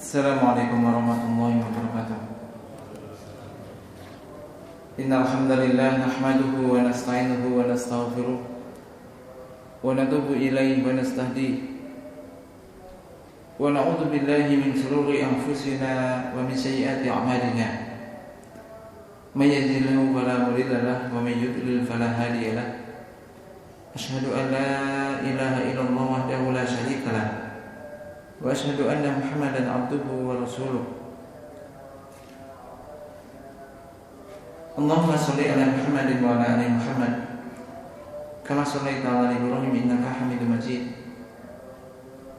Assalamualaikum warahmatullahi wabarakatuh. Innal hamdalillah nahmaduhu wa nasta'inuhu wa nastaghfiruh wa natubu ilaihi wa nastahdihi wa na'udzu billahi min shururi anfusina wa min sayyiati a'malina. May yahdihillahu fala mudilla lahu wa may yudlil fala hadiya lahu. Asyhadu an la ilaha illallah wahdahu la syarika lahu wa asyhadu anna Muhammadan abduhu wa rasuluh. Allahumma shalli ala Muhammadin wa ala ali Muhammad kama shallaita ala Ibrahim innaka Hamidum Majid.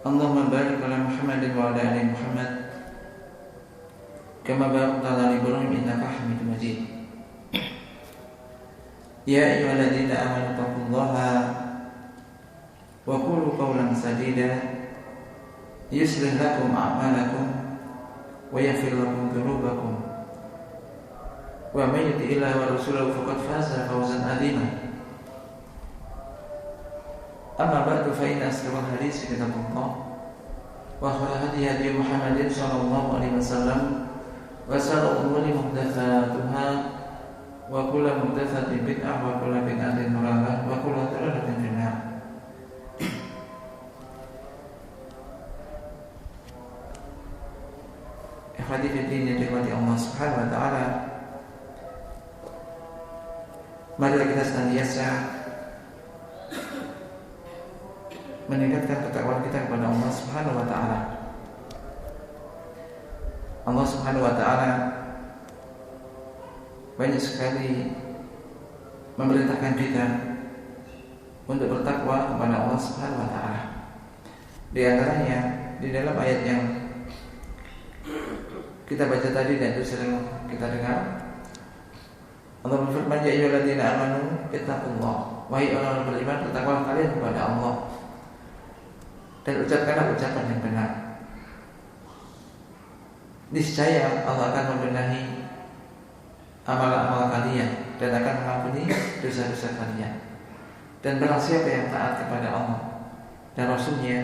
Allahumma barik ala Muhammadin wa ala ali Muhammad kama barakta ala Ibrahim innaka Hamidum Majid. Ya ayyuhalladzina amanu taqullaha wa qulu qawlan sadida yuslih lakum a'malakum wa yaghfir lakum dhunubakum wa may yuti'illaha wa rasulahu faqad faza fawzan 'azima. Amma ba'du fa inna asdaqal hadits kitabullah wa khairal hadi Muhammadin sallallahu alaihi wasallam wa sharrul umuri muhdatsatuha wa kullu muhdatsatin bid'ah wa kullu bid'atin dhalalah wa kullu dhalalatin finnar. Hadirin yang dirahmati Allah Subhanahu wa taala, marilah kita senantiasa meningkatkan ketakwaan kita kepada Allah Subhanahu wa taala. Allah Subhanahu wa taala banyak sekali memerintahkan kita untuk bertakwa kepada Allah Subhanahu wa taala. Di antaranya di dalam ayat yang kita baca tadi dan itu sering kita dengar, Allah berfirman, ya ayyuhalladzina amanu ittaqullah, wahai orang-orang beriman, bertakwalah kalian kepada Allah dan ucapkanlah ucapan yang benar. Niscaya Allah akan membenahi amal-amal kalian dan akan mengampuni dosa-dosa kalian. Dan barang siapa yang taat kepada Allah dan Rasul-Nya,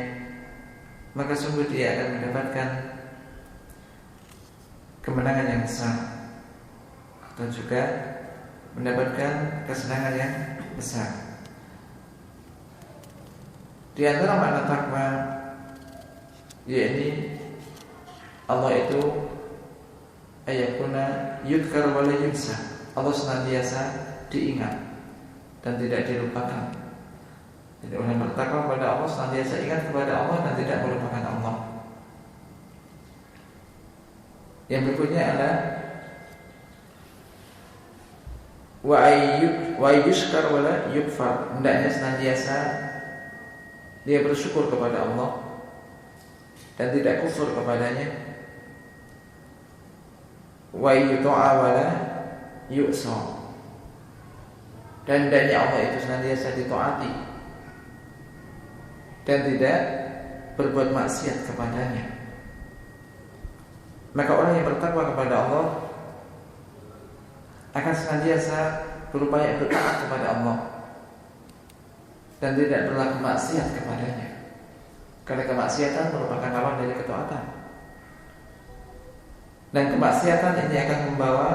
maka sungguh dia akan mendapatkan kemenangan yang besar atau juga mendapatkan kesenangan yang besar. Di antara makna takwa yakni Allah itu ayakuna yudkar wa la yunsa. Allah senantiasa diingat dan tidak dilupakan. Jadi orang bertakwa kepada Allah senantiasa ingat kepada Allah dan tidak melupakan Allah. Yang berikutnya adalah wa yushkar wa la yukfar. Hendaknya senantiasa dia bersyukur kepada Allah dan tidak kufur kepadanya. Wa yuta'a wa la yu'sa. Dan hendaknya Allah itu senantiasa ditaati dan tidak berbuat maksiat kepadanya. Maka orang yang bertakwa kepada Allah akan senantiasa berupaya untuk taat kepada Allah dan tidak berlaku maksiat kepadanya, karena kemaksiatan merupakan lawan dari ketaatan. Dan kemaksiatan ini akan membawa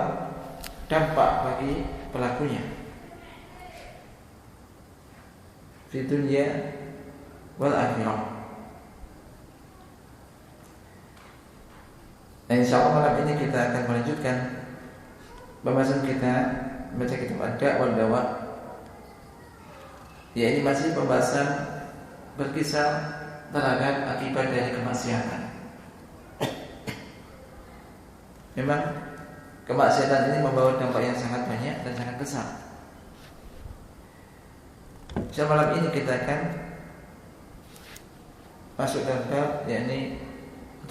dampak bagi pelakunya di dunia wal akhirah. Dan insya Allah malam ini kita akan melanjutkan pembahasan kita baca kitab Ad-Da' wad Dawa. Ya, ini masih pembahasan berkisar terhadap akibat dari kemaksiatan. Memang kemaksiatan ini membawa dampak yang sangat banyak dan sangat besar. Insya Allah malam ini kita akan masuk dalam bab yakni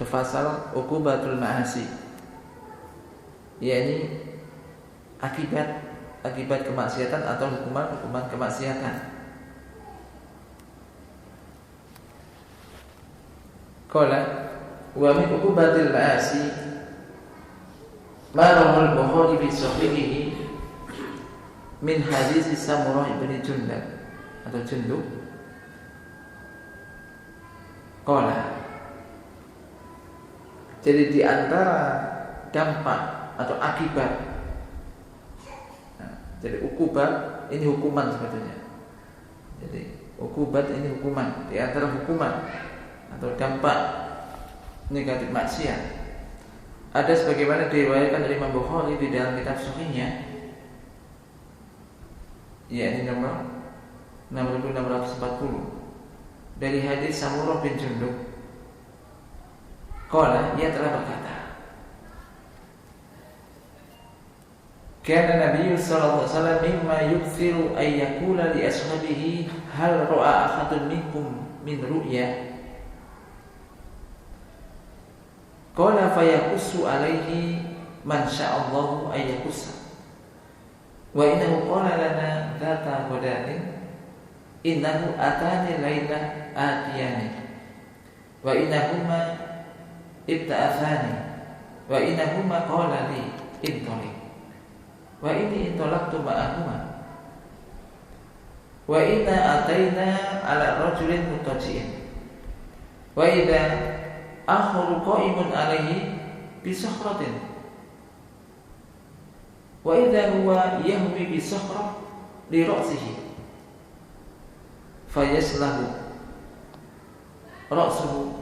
fasal uqubatul ma'asi, yakni akibat kemaksiatan atau hukuman kemaksiatan. Qala wa min uqubatil ma'asi ma rawal Bukhari fi sahihihi min hadis Samurah ibn Jundab atau Jundub. Qala Jadi di antara dampak atau akibat, jadi ukubat ini hukuman sebetulnya. Jadi ukubat ini hukuman, di antara hukuman atau dampak negatif maksiat ada sebagaimana diriwayatkan dari Imam Bukhari di dalam kitab Sahihnya, yakni nomor 6640 dari hadis Samurah bin Jundub. Qala, ia telah berkata, kana Nabi sallallahu alaihi wasallam mimma yukthiru ay yaqula li ashabihi hal ra'a ahadun minkum min ru'ya. Qala fayaqussu alaihi man sya'allahu ay yaqussa. Wa innahu qala lana dzata ghadatin innahu atani laila atiyani wa innahuma ibta'athani wa innahuma qala li intaliq wa inni intalaqtu ma'ahuma wa inna ataina ala rajulin mutaji'in wa idza akharu qa'imun alaihi bi sakhratin wa idza huwa yahwi bi sakhrah li ra'sihi fayaslahu ra'suhu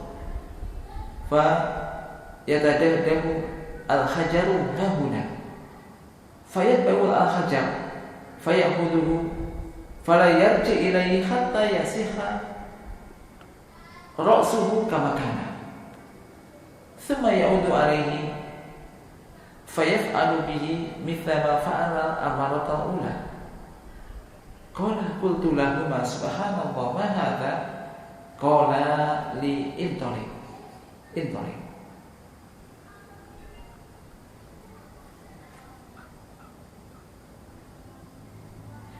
fa yatadahdahu al-hajaru hahuna fayatba'u al-hajar fayakhudhuhu fala yarji ilayhi hatta yasiha ra'suhu kama kana thumma ya'udu alayhi fayaf'alu bihi mithla ma fa'ala al-marata al-ula. Qala qultu lahuma subhanallah ma hadha qala li intaliq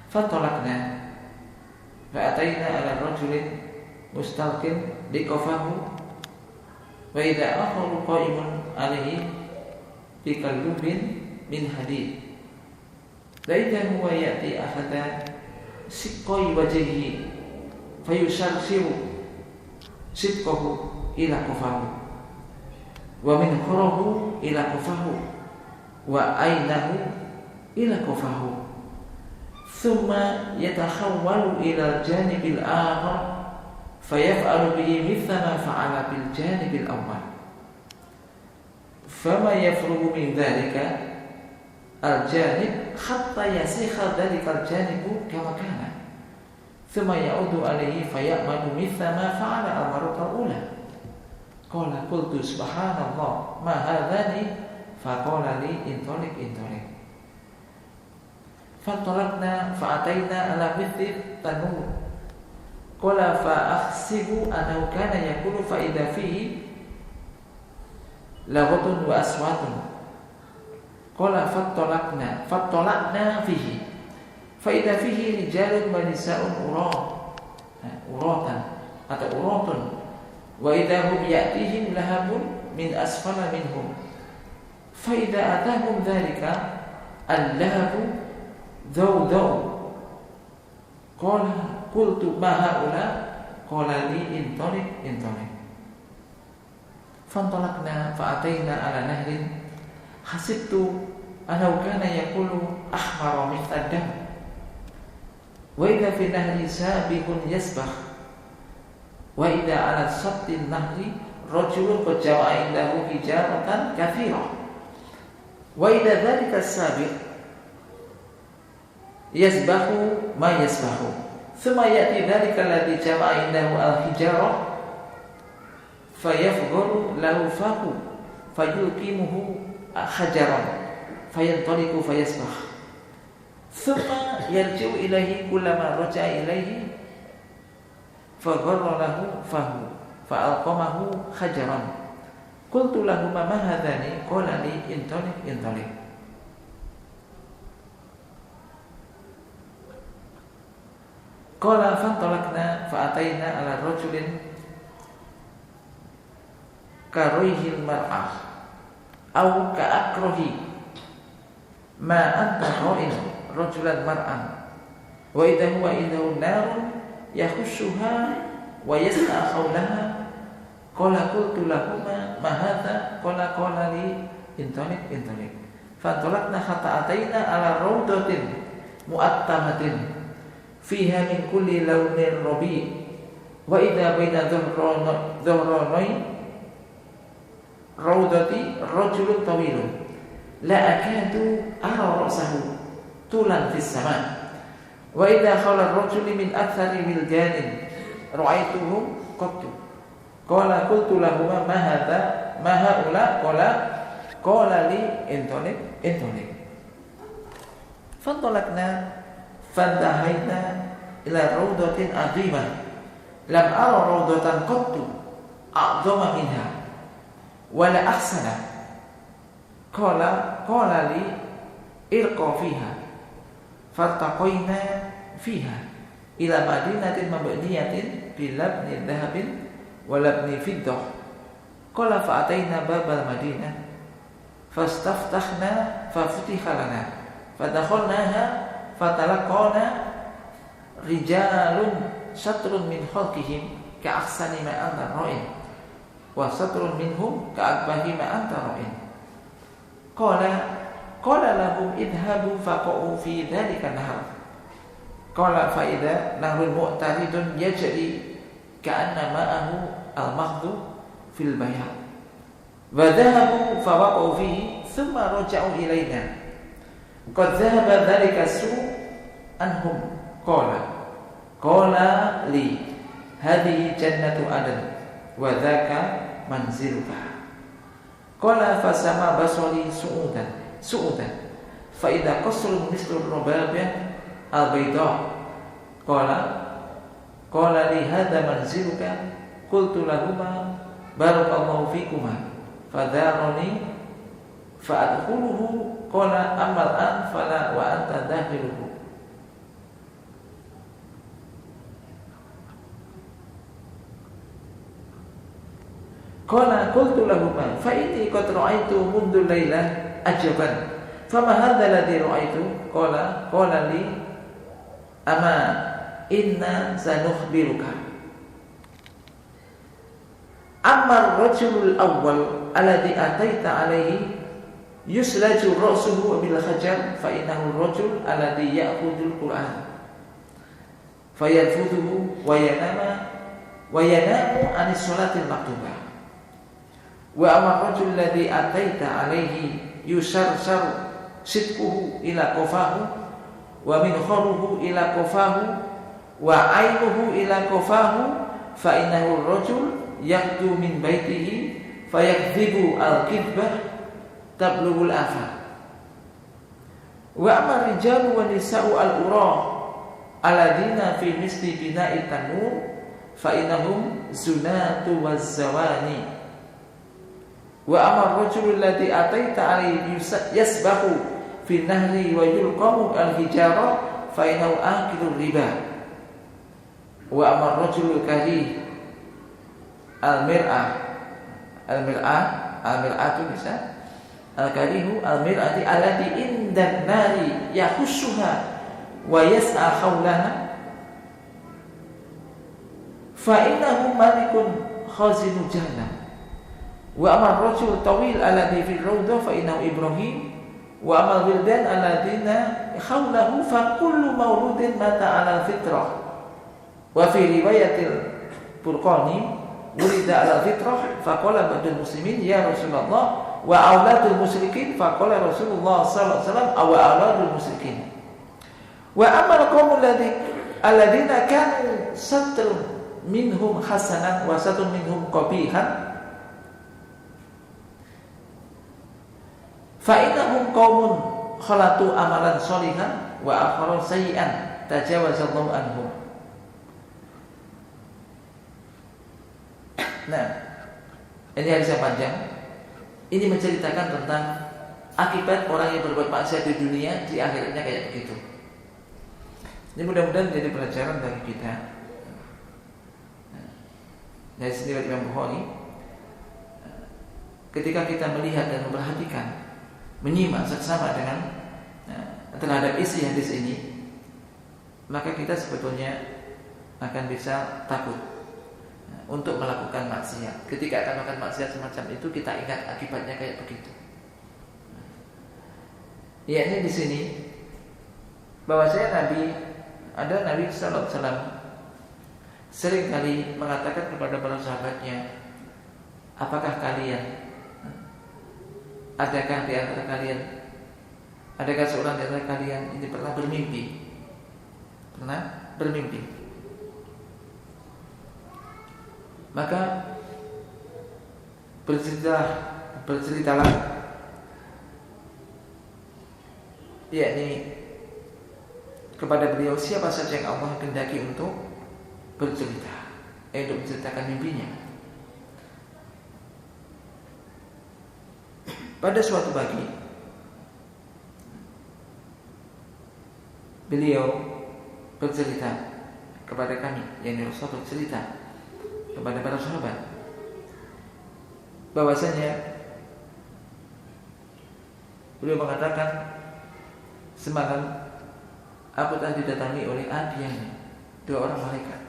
fatalaqna fa'atayna ala rajulin mustalqin liqafahu wa idza akharu qa'imun alayhi bi kalbin min hadid la idza huwa ya'ti ahada siqqai wajhihi fayusharsiru sidqahu ila qafahu wa min khurahu ila qafahu wa aynahu ila qafahu thumma yatakhawwalu ila al-janibil akhar fayaf'alu bihi mithla ma fa'ala bil janibil awwal fama yafrugu min dhalika al-janib hatta yasikha dhalika al-janibu kama kana thumma ya'udu alayhi faya'malu mithla ma fa'ala al-marata al-ula. Qala qultu subhanallah ma hadhani faqala li intaliq fatalaqna fa'atayna ala mithli tanur qala fa'ahsibu annahu kana yaqulu fa idza fihi laghatun wa aswatun qala fatalaqna fihi fa idza fihi rijalun wa nisa'un uratan atau uratun wa idza hum ya'tihim lahabun min asfala minhum fa idza atahum dhalika al-lahabu dhaw qala qultu ma haula qala li intaliq fantalaqna fa'atayna ala nahrin hasibtu annahu kana yaqulu ahmara mithla dam wa idza fi nahri sabiqun yasbah wa idza ala sabti nahri rajulun qad jama'a indahu hijaratan kathira wa idza dhalika as-sabiq yasbahu ma yasbahu thumma ya'ti dhalika alladhi jama'a indahu al-hijarah fayafghuru lahu fahu fayulqimuhu hajaran fayantaliqu fayasbah thumma yarji'u ilayhi kullama raja'a ilayhi fagharra lahu fahu fa'alqamahu hajaran qultu lahu ma hadhani qala li intaliq qala fantalaqna fa'atayna ala rajulin karihil mar'ah aw ka'akrahi ma anta ra'in rajulan mar'an wa idha huwa indahu narun yakhushuha wa yas'a khawlaha qala qultu lahuma ma hadza? Qala li intalik. Fantolakna hatta ataina ala rawdatin mu'attamatin fiha min kulli launin rabi' wa idza baina dhuhranai rawdati rajulun tawilun la akadu ara ra'sahu tulan fis sama' wa idza khala ar-rajulu min akthari wildanin ra'aituhum qattu qala qultu lahum ma hadza ma haula qala li intalik fantolakna fantahaina ila rawdatin azimah lam ara rawdatan qattu a'zama minha wala ahsana qala li irqa fiha fartaqaina fiha ila madinatin mabniyatin bilabni dhahabin walabni fiddah qala fa'ataina babal madinah fastaftahna fafutiha lana fadakhalnaha fatalaqana rijalun satrun min khalqihim ka'ahsani ma anta ra'in wa satrun minhum ka'akbahi ma anta ra'in qala lahum idhabu faqa'u fi dhalika nahar qala fa idza nahrun mu'taridun yajri ka'anna ma'ahu al-mahdhu fil bayad wa dhahabu fa waqa'u fihi thumma raja'u ilaina qad dhahaba dhalika su anhum qala li hadhihi jannatu adan wa dhaka manziluka qala fasama basari su'udan fa idza qasrun mislu rababah al-bayda qala li hadha manziluka qultu lahumā barakallahu fikuma fadarani fa'adkhuluhu qala amal an fala wa anta dakhiluhu qala qultu lahum fa inni qad ra'aytu mundu lailah ajaban fama hadha alladhi ra'aytu qala li ama inna sanukhbiruka amma ar-rajulul awwal alladhi ataita alayhi yuslaju ra'suhu bil hajar fa innahu ar-rajul alladhi ya'khudul Qur'an fayarfuduhu wa yanamu anis salatil maktubah wa amma ar-rajul alladhi ataita alayhi yusharshar sidquhu ila qafahu wa min kharuhu ila qafahu wa ainuhu ila qafahu fa innahu ar-rajul yaqdu min baitihi fayakdzibu al-kidbah tablughul afaq wa amma rijalu wa nisa'u al-urah alladhina fi misli bina'i tanur fa innahum zunatu waz-zawani wa amma ar-rajulu alladhi ataita alayhi yasbahu fi nahri wa yulqamu al-hijara fa innahu akilu riba wa amma ar-rajulu karih al-mir'atu bisa al-karihu al-mir'ati allati indan nari yakhussuha wa yas'a hawlaha fa innahu malikun khazinu jahannam wa amma ar-rajul tawil alladhi fi rawdah fa innahu Ibrahim wa amma al-wildan alladhina hawlahu fa kullu mawludin mata ala fitrah wa fi riwayatil Furqani wulida ala fitrah faqala ba'dul muslimin ya Rasulullah wa auladul musyrikin faqala Rasulullah sallallahu alaihi wasallam aw auladul musyrikin wa amal qaumul alladziina kanu satrun minhum hasanan wa satrun minhum qabihan fa innahum qaumun khalatu amalan sholihan wa akharu sayyi'an tajawazallahu anhum. Nah, ini hadis yang panjang. Ini menceritakan tentang akibat orang yang berbuat maksiat di dunia di akhirnya kayak begitu. Ini mudah-mudahan menjadi pelajaran bagi kita. Dari sini Imam Bukhari, ketika kita melihat dan memperhatikan, menyimak seksama dengan terhadap isi hadis ini, maka kita sebetulnya akan bisa takut untuk melakukan maksiat. Ketika akan melakukan maksiat semacam itu, kita ingat akibatnya kayak begitu. Yakni di sini bahwasanya Nabi sallallahu alaihi wasallam sering kali mengatakan kepada para sahabatnya, apakah kalian, adakah seorang di antara kalian ini pernah bermimpi? Maka berceritalah, yakni kepada beliau siapa saja yang Allah kehendaki untuk bercerita, untuk menceritakan mimpinya. Pada suatu pagi, beliau bercerita kepada kami, yakni Rasul bercerita kepada para sahabat bahwasanya beliau mengatakan, semalam aku telah didatangi oleh adiannya, 2 orang malaikat,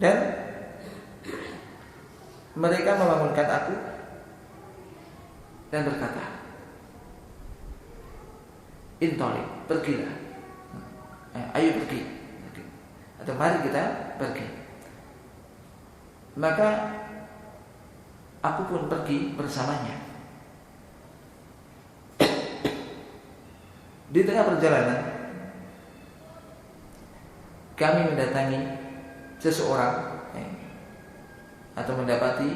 dan mereka membangunkan aku dan berkata, intoli, pergilah, ayo pergi, atau mari kita pergi. Maka aku pun pergi bersamanya. Di tengah perjalanan kami mendatangi seseorang, atau mendatangi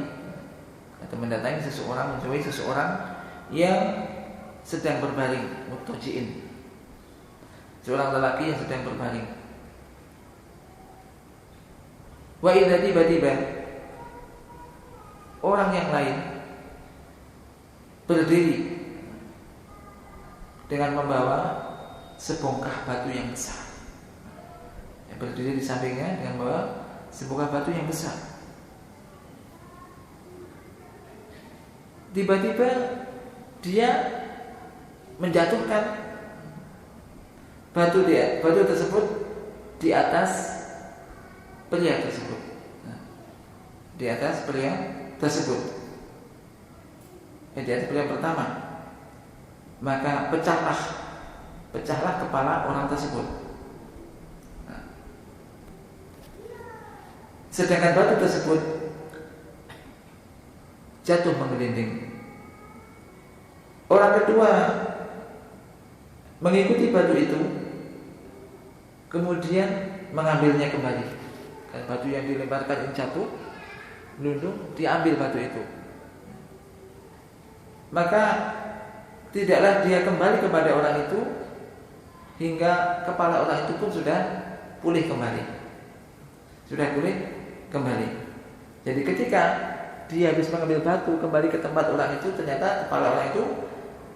seseorang, menjumpai seseorang yang sedang berbaring, muttaji'in, seorang lelaki yang sedang berbaring. Wa idza tiba-tiba orang yang lain berdiri dengan membawa sebongkah batu yang besar. Berdiri di sampingnya dengan membawa sebongkah batu yang besar. Tiba-tiba dia menjatuhkan batu tersebut di atas pria tersebut. Di atas pria tersebut. Di atas pria pertama. Maka pecahlah kepala orang tersebut. Sedangkan batu tersebut jatuh menggelinding. Orang kedua mengikuti batu itu, kemudian mengambilnya kembali. Dan batu yang dilemparkan yang jatuh, melundung, diambil batu itu. Maka tidaklah dia kembali kepada orang itu hingga kepala orang itu pun sudah pulih kembali. Jadi ketika dia habis mengambil batu kembali ke tempat orang itu, ternyata kepala orang itu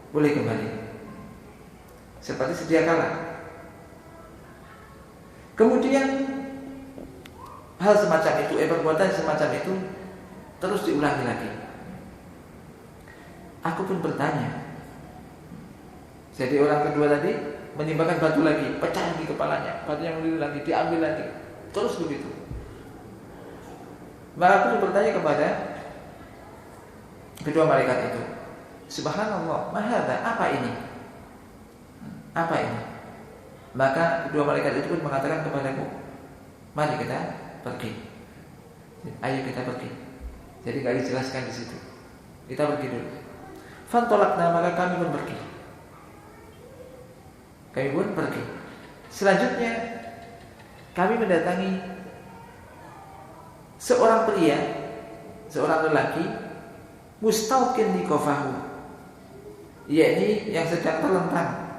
pulih kembali seperti sedia kala. Kemudian hal semacam itu, perbuatan semacam itu terus diulangi lagi. Aku pun bertanya. Jadi orang kedua tadi menimbangkan batu lagi, pecah lagi kepalanya, batu yang lagi diambil lagi, terus begitu. Maka aku pun bertanya kepada kedua malaikat itu, subhanallah, mahadza, apa ini? Apa ini? Maka kedua malaikat itu pun mengatakan kepadaku, mari kita pergi. Ayo kita pergi. Jadi enggak dijelaskan di situ. Kita pergi dulu. Fantolakna, maka kami pun pergi. Selanjutnya kami mendatangi seorang pria, seorang lelaki, mustaukin di kofahu, yakni yang sedang terlentang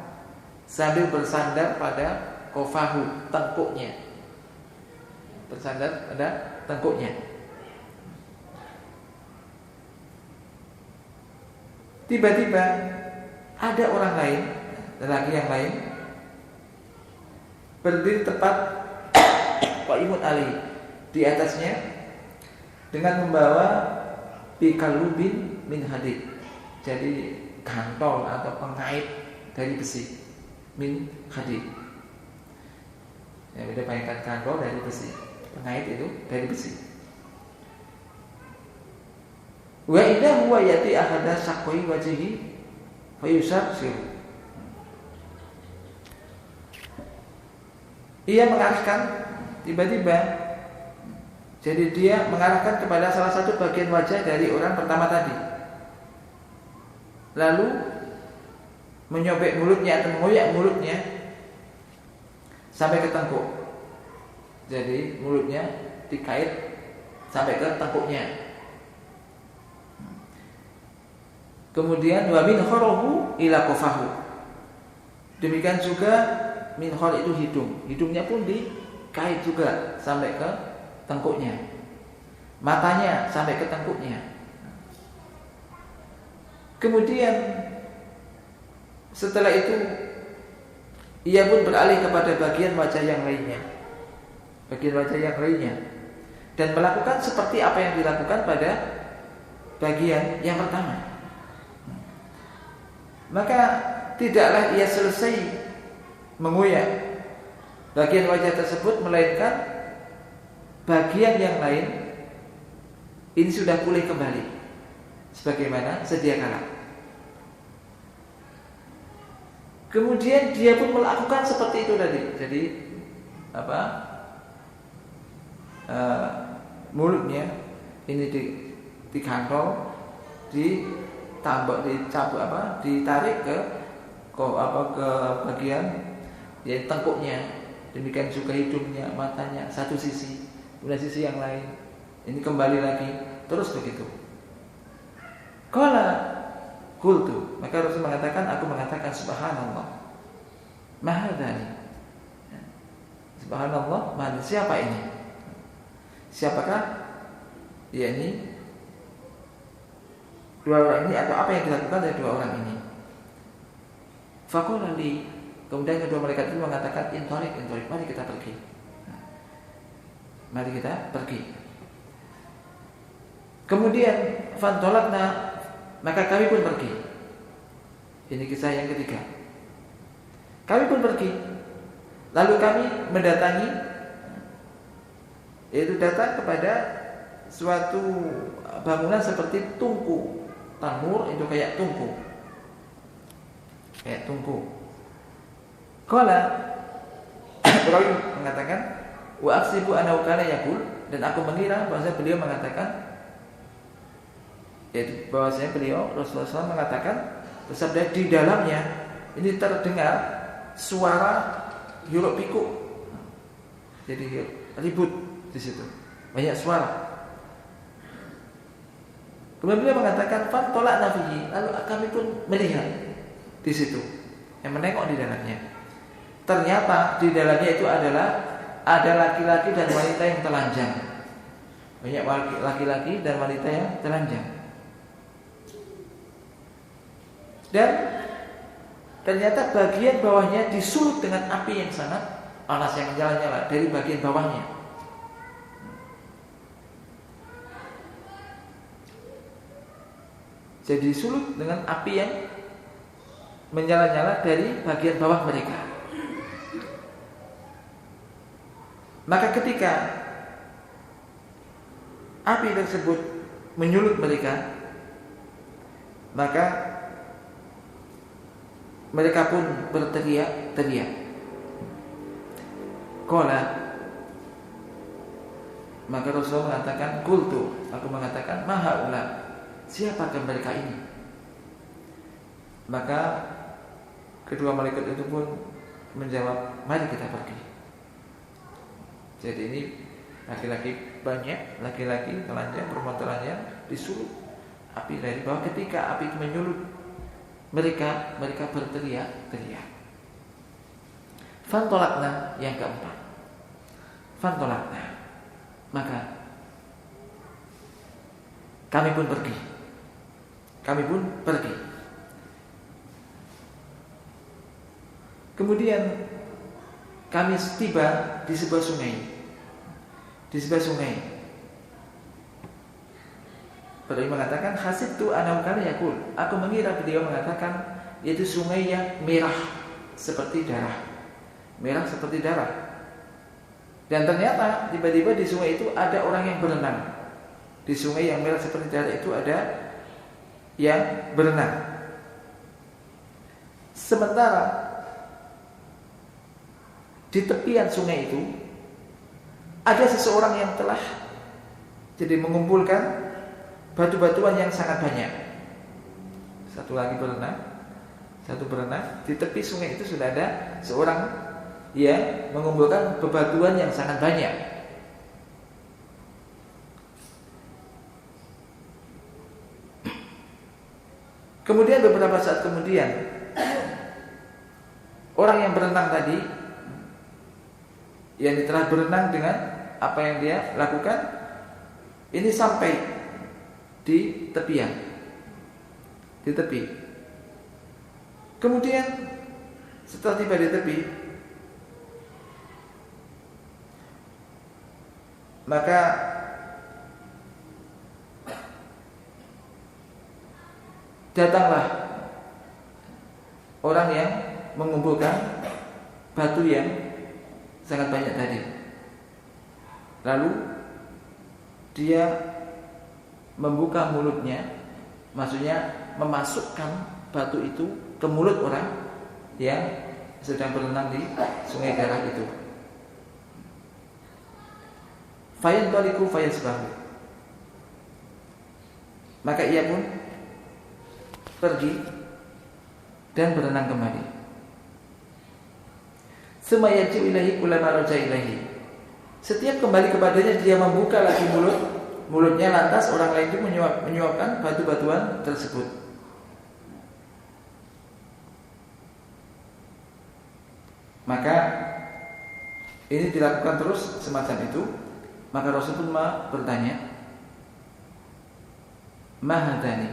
sambil bersandar pada kofahu, tengkuknya. Bersandar pada tengkuknya. Tiba-tiba ada orang lain, lelaki yang lain, berdiri tepat qaimun ali, di atasnya dengan membawa bikalubin min hadid, jadi gantol atau pengait dari besi, min hadid. Ya, beda bayangkan gantol dari besi. Pengait itu dari besi. Wa idza huwa yati ahada saqai wajhi fa yusabsir. Ia mengarahkan tiba-tiba, jadi dia mengarahkan kepada salah satu bagian wajah dari orang pertama tadi, lalu menyobek mulutnya atau mengoyak mulutnya sampai ke tengkuk. Jadi mulutnya dikait sampai ke tengkuknya. Kemudian wa min kharahu ila qafahu. Demikian juga min khar itu hidung. Hidungnya pun dikait juga sampai ke tengkuknya. Matanya sampai ke tengkuknya. Kemudian setelah itu ia pun beralih kepada bagian wajah yang lainnya. Bagian wajah yang lainnya. Dan melakukan seperti apa yang dilakukan pada bagian yang pertama. Maka tidaklah ia selesai mengoyak bagian wajah tersebut, melainkan bagian yang lain ini sudah pulih kembali sebagaimana sedia kala. Kemudian dia pun melakukan seperti itu tadi. Jadi mulutnya ini dikantong, ditarik ke bagian ya tengkuknya. Demikian juga hidungnya, matanya satu sisi, kemudian sisi yang lain ini kembali lagi, terus begitu. Qultu, maka Rasul mengatakan, aku mengatakan subhanallah, mahadani. Subhanallah, mahadani, siapa ini? Siapakah? Ya ini dua orang ini, atau apa yang dilakukan oleh dua orang ini? Faqala li, kemudian kedua malaikat itu mengatakan, intorik, mari kita pergi. Mari kita pergi. Kemudian fantolakna, maka kami pun pergi. Ini kisah yang ketiga. Kami pun pergi. Lalu kami mendatangi, yaitu datang kepada suatu bangunan seperti tungku. Tanur itu kayak tungku. Kayak tungku. Qala, Rawi mengatakan, wa aksibu anau kana yaqul, dan aku mengira bahwasanya beliau mengatakan, yaitu bahwasanya beliau Rasulullah SAW mengatakan, bersabda, di dalamnya ini terdengar suara hiruk pikuk. Jadi ribut di situ, banyak suara. Kemudian beliau mengatakan, fantolak nafihi, lalu kami pun melihat di situ, yang menengok di dalamnya. Ternyata di dalamnya itu ada laki-laki dan wanita yang telanjang. Banyak laki-laki dan wanita yang telanjang. Dan ternyata bagian bawahnya disulut dengan api yang sangat panas yang menyala-nyala dari bagian bawahnya. Jadi disulut dengan api yang menyala-nyala dari bagian bawah mereka. Maka ketika api tersebut menyulut mereka, maka mereka pun berteriak-teriak. Qala, maka Rasulullah mengatakan, qultu, aku mengatakan, mahaula, siapakah mereka ini? Maka kedua malaikat itu pun menjawab, mari kita pergi. Jadi ini laki-laki banyak, laki-laki telanjang, perempuan telanjang disulut api dari bawah. Ketika api itu menyulut mereka berteriak-teriak. Fantolakna, yang keempat. Fantolakna, maka kami pun pergi. Kemudian kami tiba di sebuah sungai. Beliau mengatakan, hasibtu anau kana yaqul, aku mengira beliau mengatakan, yaitu sungai yang merah seperti darah. Merah seperti darah. Dan ternyata tiba-tiba di sungai itu ada orang yang berenang. Di sungai yang merah seperti darah itu ada yang berenang. Sementara di tepian sungai itu ada seseorang yang telah jadi mengumpulkan batu-batuan yang sangat banyak. Satu lagi berenang, satu berenang. Di tepi sungai itu sudah ada seorang yang mengumpulkan bebatuan yang sangat banyak. Kemudian beberapa saat kemudian, orang yang berenang tadi, yang telah berenang dengan apa yang dia lakukan, ini sampai di tepian, di tepi. Kemudian setelah tiba di tepi, maka datanglah orang yang mengumpulkan batu yang sangat banyak tadi. Lalu dia membuka mulutnya, maksudnya memasukkan batu itu ke mulut orang yang sedang berenang di sungai darah itu. Fayantaliku fayasbahu. Maka ia pun pergi dan berenang kembali. Sumayyaji ilahi kulama raja ilahi. Setiap kembali kepadanya dia membuka lagi mulutnya, lantas orang lain itu menyuapkan batu-batuan tersebut. Maka ini dilakukan terus semacam itu. Maka Rasulullah bertanya, Mahadani,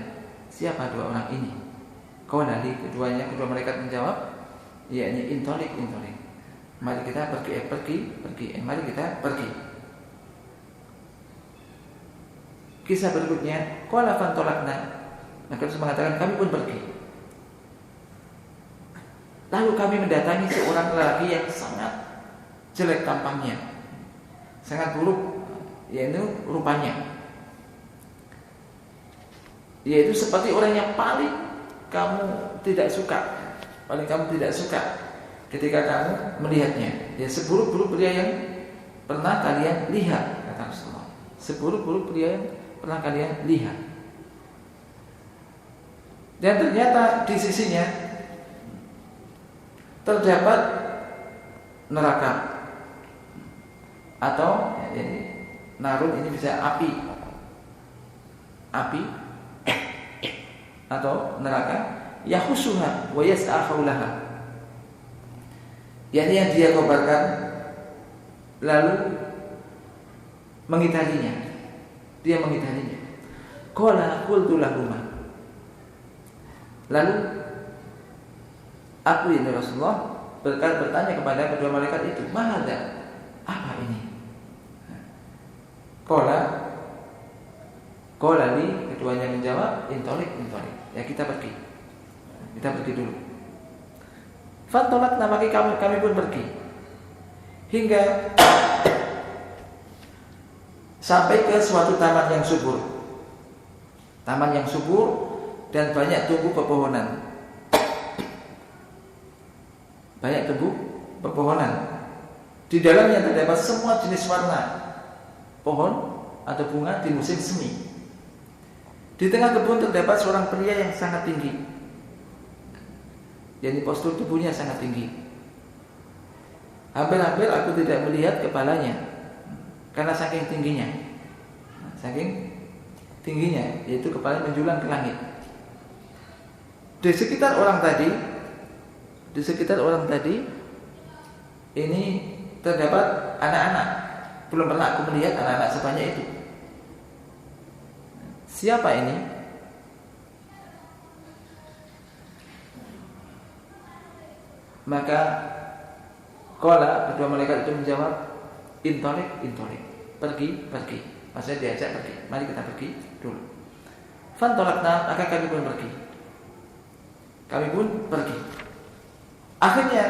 siapa dua orang ini? Kedua mereka menjawab, yakni intolik. Mari kita pergi. Mari kita pergi. Kisah berikutnya, qala fantolakna. Maka Rasul mengatakan, kami pun pergi. Lalu kami mendatangi seorang lelaki yang sangat jelek tampangnya, sangat buruk, yaitu rupanya, yaitu seperti orang yang paling kamu tidak suka ketika kamu melihatnya. Ya, seburuk-buruk pria yang pernah kalian lihat, kata Rasulullah. Seburuk-buruk pria yang pernah kalian lihat. Dan ternyata di sisinya terdapat neraka, atau narun ini bisa api atau neraka, yahusuha wa yas'a haulaha, yakni yang dia kobarkan lalu mengitarinya. Qala qultu lahuma, lalu aku ya Rasulullah bertanya kepada kedua malaikat itu, mahada, apa ini? Qala li, keduanya menjawab, intolik. Ya, kita pergi dulu. Fantolak, namanya kami pun pergi hingga sampai ke suatu taman yang subur dan banyak tumbuh pepohonan. Di dalamnya terdapat semua jenis warna pohon atau bunga di musim semi. Di tengah kebun terdapat seorang pria yang sangat tinggi, yakni postur tubuhnya sangat tinggi. Hampir-hampir aku tidak melihat kepalanya karena saking tingginya, yaitu kepala menjulang ke langit. Di sekitar orang tadi ini terdapat anak-anak. Belum pernah aku melihat anak-anak sebanyak itu. Siapa ini? Maka qala, kedua malaikat itu menjawab, intolik. Pergi. Maksudnya diajak pergi. Mari kita pergi dulu. Fantolakna, maka kami pun pergi. Akhirnya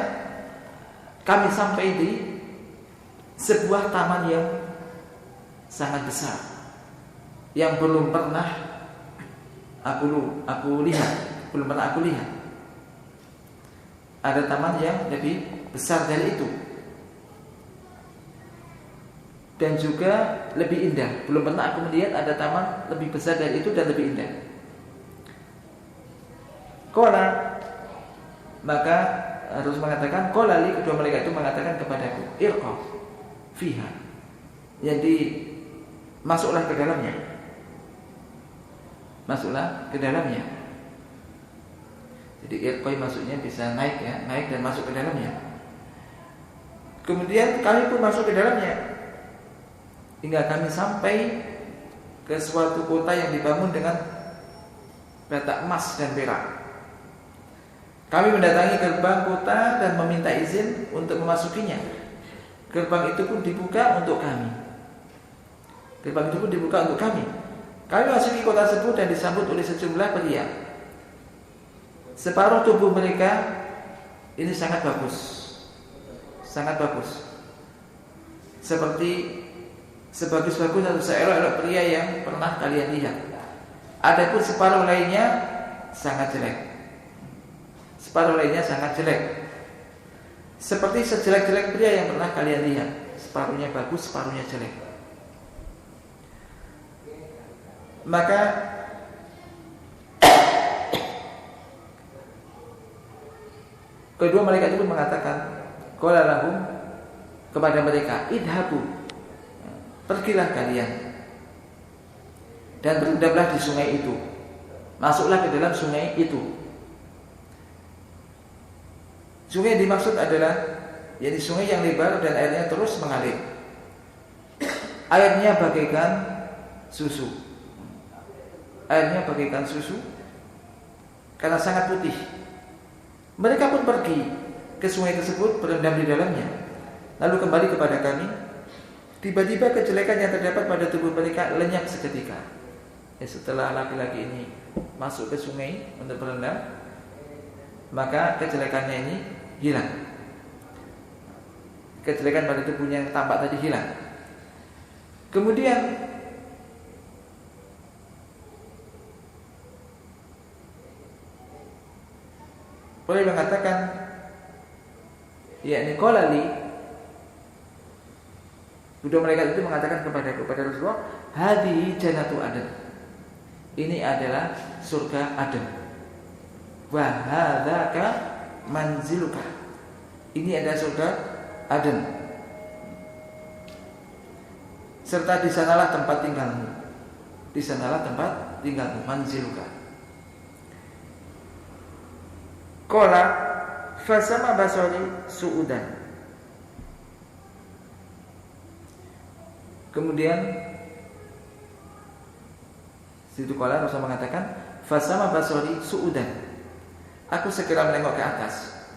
kami sampai di sebuah taman yang sangat besar yang belum pernah aku lihat. Ada taman yang lebih besar dari itu dan juga lebih indah. Belum pernah aku melihat ada taman lebih besar dari itu dan lebih indah. Qala, maka harus mengatakan qala li, kedua malaikat itu mengatakan kepadaku, irqa fiha, jadi masuklah ke dalamnya. Jadi irqa maksudnya bisa naik dan masuk ke dalamnya. Kemudian kami pun masuk ke dalamnya hingga kami sampai ke suatu kota yang dibangun dengan bata emas dan perak. Kami mendatangi gerbang kota dan meminta izin untuk memasukinya. Gerbang itu pun dibuka untuk kami. Kami masuki kota tersebut dan disambut oleh sejumlah pria. Separuh tubuh mereka ini sangat bagus, seperti sebagus-bagus atau seelok-elok pria yang pernah kalian lihat. Adapun separuh lainnya sangat jelek. Seperti sejelek-jelek pria yang pernah kalian lihat. Separuhnya bagus, separuhnya jelek. Maka kedua malaikat itu pun mengatakan, qala lahum, kepada mereka, idhabu, pergilah kalian dan berendamlah di sungai itu. Masuklah ke dalam sungai itu. Sungai yang dimaksud adalah jadi sungai yang lebar dan airnya terus mengalir. Airnya bagaikan susu. Karena sangat putih. Mereka pun pergi ke sungai tersebut, berendam di dalamnya, lalu kembali kepada kami. Tiba-tiba kejelekan yang terdapat pada tubuh mereka lenyap seketika. Setelah laki-laki ini masuk ke sungai untuk berendam, maka kejelekannya ini hilang. Kejelekan pada tubuhnya yang tampak tadi hilang. Kemudian boleh mengatakan, yakni qala li, kedua malaikat itu mengatakan kepada Rasulullah, hadhihi jannatu Aden, ini adalah surga Aden. Wa hadzaka manziluka, ini adalah surga Aden. Serta di sanalah tempat tinggalmu. Manziluka. Qala fasama basari su'udan. Kemudian situ qala Rasul mengatakan fasama basari su'udan. Aku segera menengok ke atas.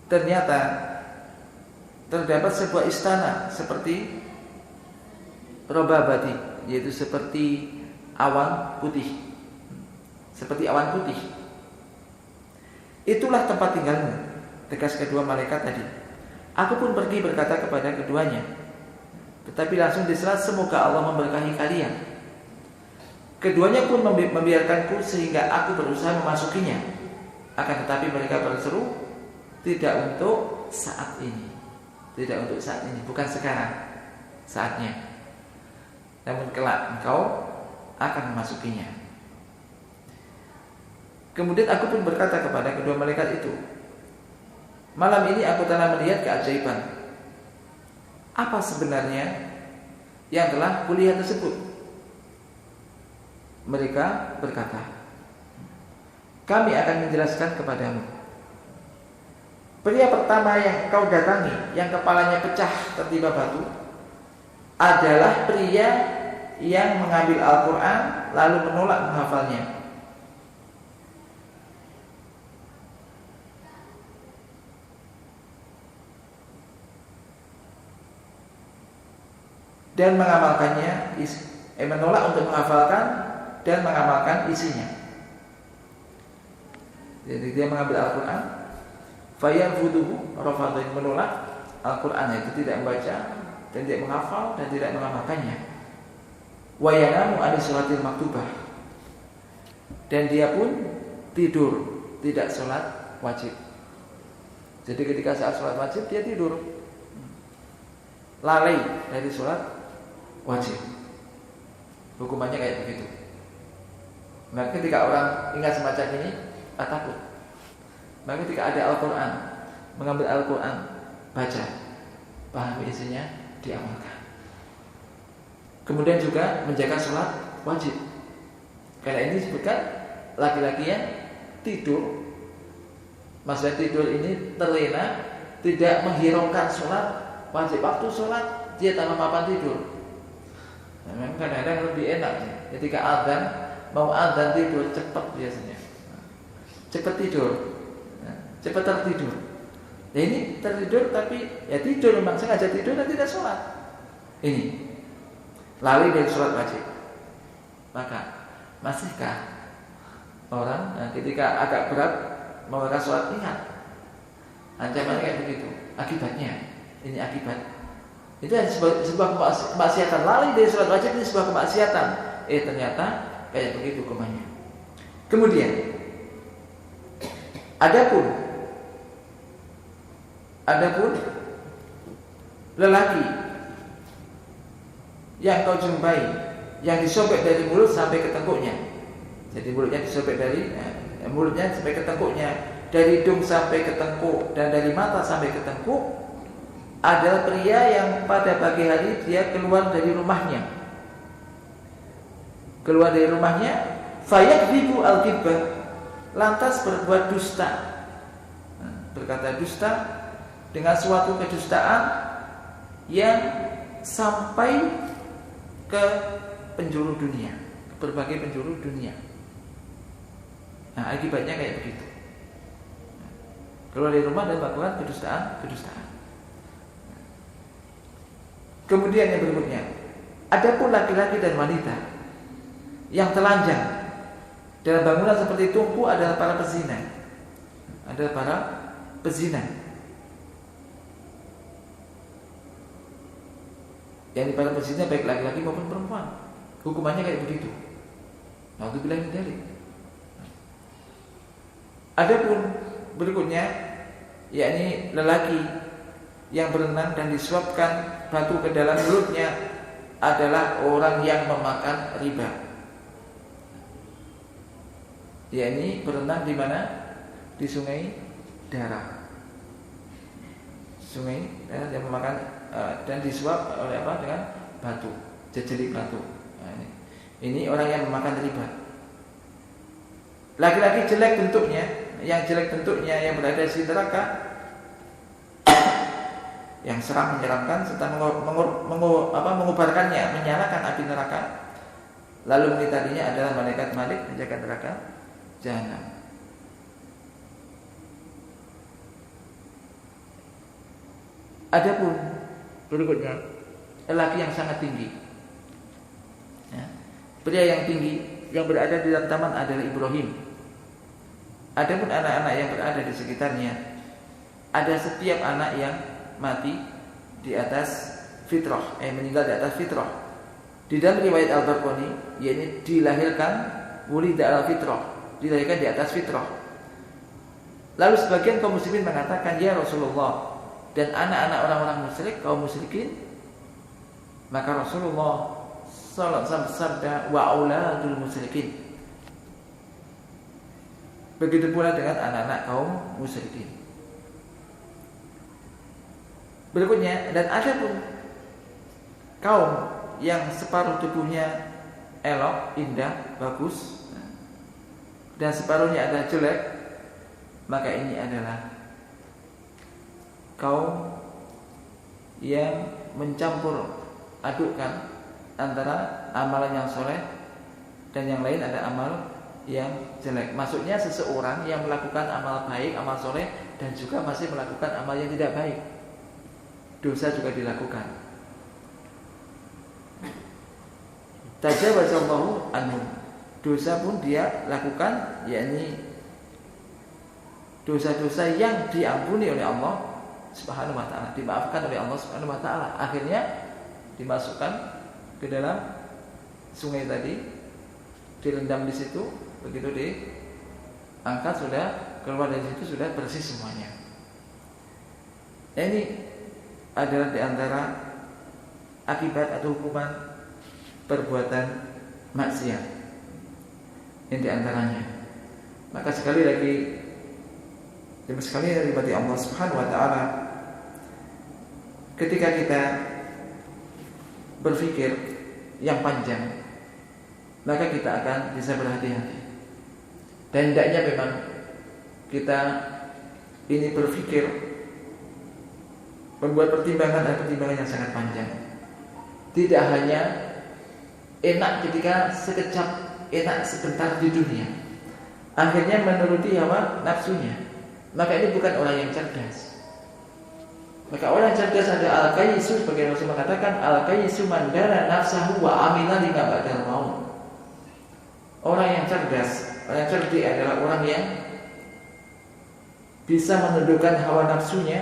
Ternyata terdapat sebuah istana seperti robabati, yaitu seperti awan putih. Itulah tempat tinggalmu, tegas kedua malaikat tadi. Aku pun pergi berkata kepada keduanya, tetapi langsung diselat, semoga Allah memberkahi kalian. Keduanya pun membiarkanku sehingga aku berusaha memasukinya. Akan tetapi mereka berseru, tidak untuk saat ini, bukan sekarang saatnya, namun kelak engkau akan memasukinya. Kemudian aku pun berkata kepada kedua malaikat itu, malam ini aku telah melihat keajaiban. Apa sebenarnya yang telah kulihat tersebut? Mereka berkata, kami akan menjelaskan kepadamu. Pria pertama yang kau datangi, yang kepalanya pecah tertimpa batu, adalah pria yang mengambil Al-Quran lalu menolak menghafalnya. Dan mengamalkannya, menolak untuk menghafalkan dan mengamalkan isinya. Jadi dia mengambil Al-Quran, fayarfuduhu, rafadhin, menolak, Al-Quran, itu tidak membaca dan tidak menghafal dan tidak mengamalkannya. Wa yanamu an sholatil maktubah, dan dia pun tidur, tidak sholat wajib. Jadi ketika saat sholat wajib dia tidur, lalai dari sholat wajib. Hukumannya kayak begitu. Maka ketika orang ingat semacam ini, takut. Maka ketika ada Al-Quran, mengambil Al-Quran, baca, pahami isinya, diamalkan. Kemudian juga menjaga sholat wajib. Karena ini disebutkan laki-laki yang tidur. Maksudnya tidur ini terlena, tidak menghiraukan sholat wajib. Waktu sholat dia tanpa papan tidur. Nah, memang kadang-kadang lebih enak ketika adzan, mau adzan tidur cepat biasanya. Cepat tidur, cepat tertidur. Nah, ini tertidur tapi ya tidur, memang sengaja tidur dan tidak sholat. Ini lari dari sholat wajib. Maka masihkah orang ketika agak berat mengerjakan sholat, ingat ancamannya kayak begitu, akibatnya ini akibat. Itu sebuah kemaksiatan. Lari dari sholat wajib ini sebuah kemaksiatan. Ternyata kayak begitu hukumannya. Kemudian adapun lelaki yang kau jumpai yang disobek dari mulut sampai ke tengkuknya. Jadi mulutnya disobek dari mulutnya sampai ke tengkuknya, dari hidung sampai ke tengkuk, dan dari mata sampai ke tengkuk, adalah pria yang pada pagi hari dia keluar dari rumahnya. Keluar dari rumahnya, fayakdzibu al-ghibah, lantas berbuat dusta. Berkata dusta dengan suatu kedustaan yang sampai ke penjuru dunia, ke berbagai penjuru dunia. Nah, akibatnya kayak begitu. Keluar dari rumah dan melakukan kedustaan. Kemudian yang berikutnya, adapun laki-laki dan wanita yang telanjang dalam bangunan seperti tungku adalah para pezina. Adalah para pezina. Yang di para pezina baik laki-laki maupun perempuan. Hukumannya kayak begitu. Nauzubillah min dzalik. Adapun berikutnya, yakni lelaki yang berenang dan disuapkan batu ke dalam mulutnya adalah orang yang memakan riba. Yakni berenang di mana? Di sungai darah. Sungai darah yang memakan dan disuap oleh apa? Dengan batu, jejelik batu. Nah, ini orang yang memakan riba. Laki-laki jelek bentuknya, yang jelek bentuknya yang berada di neraka, yang seram menyeramkan serta mengubarkannya, menyalakan api neraka, lalu menitarinya adalah malaikat Malik menjaga neraka jahanam. Adapun berikutnya lelaki yang sangat tinggi, ya, pria yang tinggi yang berada di dalam taman adalah Ibrahim. Adapun anak-anak yang berada di sekitarnya, ada setiap anak yang mati di atas fitrah, meninggal di atas fitrah. Di dalam riwayat Al-Barqani, yakni dilahirkan wulida al-fitrah, dilahirkan di atas fitrah. Lalu sebagian kaum muslimin mengatakan, ya Rasulullah, dan anak-anak orang-orang musyrik, kaum musyrikin. Maka Rasulullah sallallahu alaihi wasallam bersabda, wa auladul musyrikin. Begitu pula dengan anak-anak kaum musyrikin. Berikutnya, dan ada pun kaum yang separuh tubuhnya elok, indah, bagus, dan separuhnya adalah jelek, maka ini adalah kaum yang mencampur adukkan antara amalan yang soleh dan yang lain ada amal yang jelek. Maksudnya seseorang yang melakukan amal baik, amal soleh, dan juga masih melakukan amal yang tidak baik, dosa juga dilakukan. Tajawazallahu anhu, dosa pun dia lakukan, yakni dosa-dosa yang diampuni oleh Allah Subhanahu wa ta'ala, dimaafkan oleh Allah Subhanahu wa ta'ala. Akhirnya dimasukkan ke dalam sungai tadi, direndam di situ, begitu diangkat sudah keluar dari situ sudah bersih semuanya. Ini adalah di antara akibat atau hukuman perbuatan maksiat. Ini di antaranya. Maka sekali lagi dari Allah Subhanahu wa ta'ala, ketika kita berpikir yang panjang, maka kita akan bisa berhati-hati. Dan hendaknya memang kita ini berpikir, membuat pertimbangan yang sangat panjang. Tidak hanya enak ketika sekejap, enak sebentar di dunia, akhirnya menuruti hawa nafsunya. Maka ini bukan orang yang cerdas. Maka orang cerdas ada al-qayyisu, sebagai Rasul mengatakan al-qayyisu mandara nafsahu wa amila lima ba'dal maut. Orang yang cerdas, orang yang cerdik adalah orang yang bisa menundukkan hawa nafsunya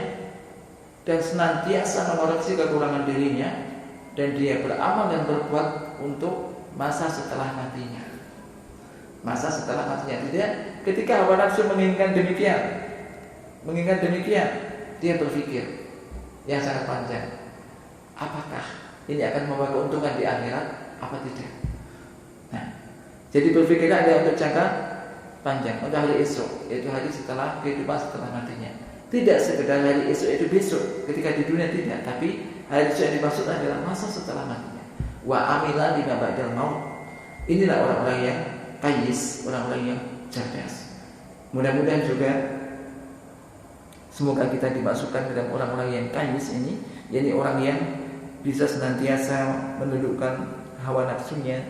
dan senantiasa mengoreksi kekurangan dirinya, dan dia beramal dan berbuat untuk masa setelah matinya. Masa setelah matinya. Tidak, ketika hawa nafsu menginginkan demikian, dia berpikir yang sangat panjang. Apakah ini akan membawa keuntungan di akhirat apa tidak? Nah, jadi berpikirlah dia untuk jangka panjang, untuk hari esok, yaitu hari setelah kehidupan setelah matinya. Tidak sekedar hari esok itu besok, ketika di dunia tidak, tapi hari esok yang dimaksud adalah masa setelah matinya. Wa amila lima ba'dal maut. Inilah orang-orang yang qayyis, orang-orang yang cerdas. Mudah-mudahan juga semoga kita dimasukkan ke dalam orang-orang yang qayyis ini, yakni orang yang bisa senantiasa menundukkan hawa nafsunya,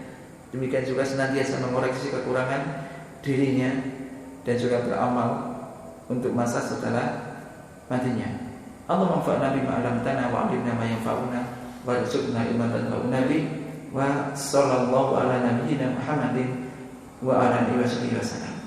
demikian juga senantiasa mengoreksi kekurangan dirinya, dan juga beramal untuk masa setelah matinya. Allah manfa'na bima 'allamtana wa 'allimna ma yanfa'una warzuqna ilman tanfa'una bi wa sallallahu ala nabiyyina Muhammadin wa ala alihi wasallam.